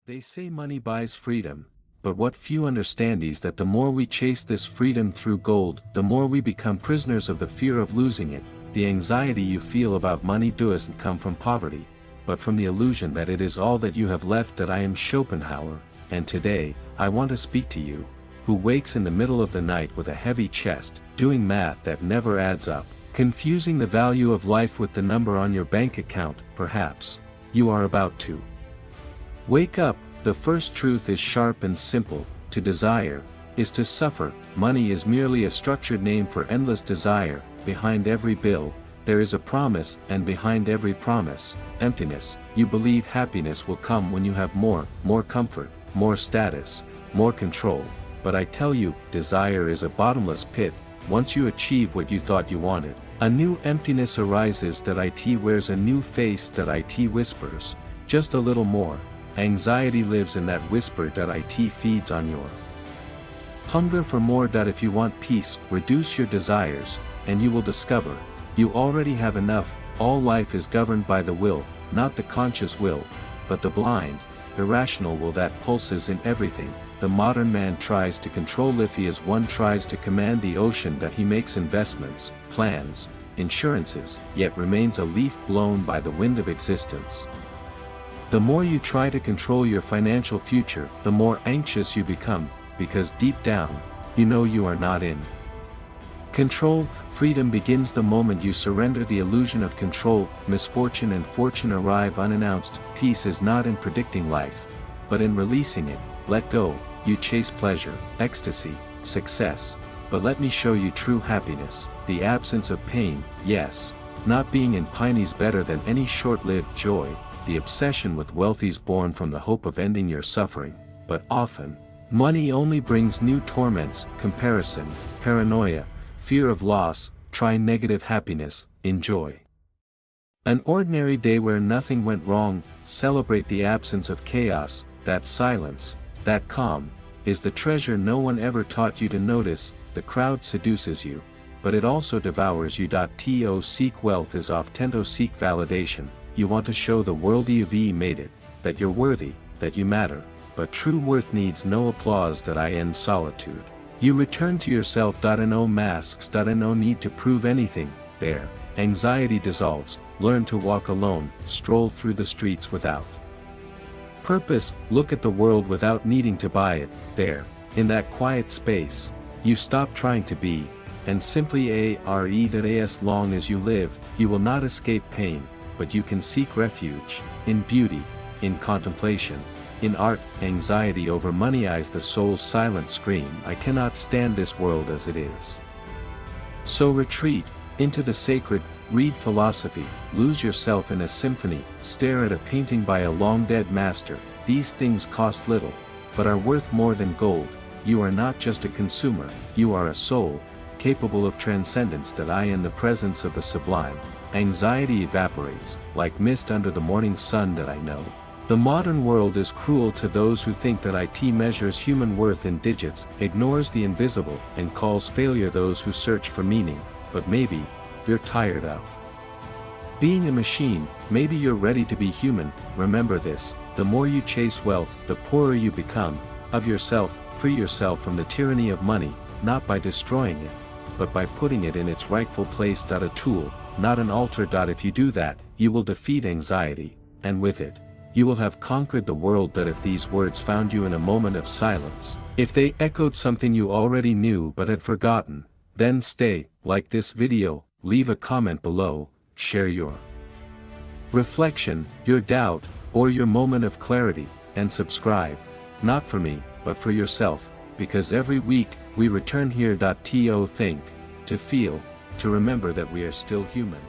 They say money buys freedom, but what few understand is that the more we chase this freedom through gold, the more we become prisoners of the fear of losing it. The anxiety you feel about money doesn't come from poverty, but from the illusion that it is all that you have left. That I am Schopenhauer, and today, I want to speak to you, who wakes in the middle of the night with a heavy chest, doing math that never adds up, confusing the value of life with the number on your bank account. Perhaps you are about to wake up. The first truth is sharp and simple: to desire is to suffer. Money is merely a structured name for endless desire. Behind every bill, there is a promise, and behind every promise, emptiness. You believe happiness will come when you have more comfort, more status, more control. But I tell you, desire is a bottomless pit. Once you achieve what you thought you wanted, a new emptiness arises. It wears a new face. It whispers, just a little more. Anxiety lives in that whisper. It feeds on your hunger for more. If you want peace, reduce your desires, and you will discover you already have enough. All life is governed by the will, not the conscious will, but the blind, irrational will that pulses in everything. The modern man tries to control life as one tries to command the ocean. He makes investments, plans, insurances, yet remains a leaf blown by the wind of existence. The more you try to control your financial future, the more anxious you become, because deep down, you know you are not in control. Freedom begins the moment you surrender the illusion of control. Misfortune and fortune arrive unannounced. Peace is not in predicting life, but in releasing it. Let go. You chase pleasure, ecstasy, success, but let me show you true happiness, the absence of pain. Yes, not being in pain is better than any short-lived joy. The obsession with wealth is born from the hope of ending your suffering, but often, money only brings new torments: comparison, paranoia, fear of loss. Try negative happiness. Enjoy an ordinary day where nothing went wrong. Celebrate the absence of chaos. That silence, that calm, is the treasure no one ever taught you to notice. The crowd seduces you, but it also devours you. To seek wealth is often to seek validation. You want to show the world you've made it, that you're worthy, that you matter, but true worth needs no applause. I end solitude. You return to yourself. No masks. No need to prove anything. There, anxiety dissolves. Learn to walk alone. Stroll through the streets without purpose. Look at the world without needing to buy it. There, in that quiet space, you stop trying to be, and simply are. As long as you live, you will not escape pain, but you can seek refuge in beauty, in contemplation, in art. Anxiety over money is the soul's silent scream: I cannot stand this world as it is. So retreat into the sacred. Read philosophy, lose yourself in a symphony, stare at a painting by a long-dead master. These things cost little, but are worth more than gold. You are not just a consumer, you are a soul, capable of transcendence. In the presence of the sublime, anxiety evaporates, like mist under the morning sun. I know the modern world is cruel to those who think that it measures human worth in digits, ignores the invisible, and calls failure those who search for meaning. But maybe you're tired of being a machine. Maybe you're ready to be human. Remember this: the more you chase wealth, the poorer you become of yourself. Free yourself from the tyranny of money, not by destroying it, but by putting it in its rightful place. A tool, not an altar. If you do that, you will defeat anxiety, and with it, you will have conquered the world. If these words found you in a moment of silence, if they echoed something you already knew but had forgotten, then stay, like this video, leave a comment below, share your reflection, your doubt, or your moment of clarity, and subscribe, not for me, but for yourself, because every week, we return here. To think, to feel, to remember that we are still human.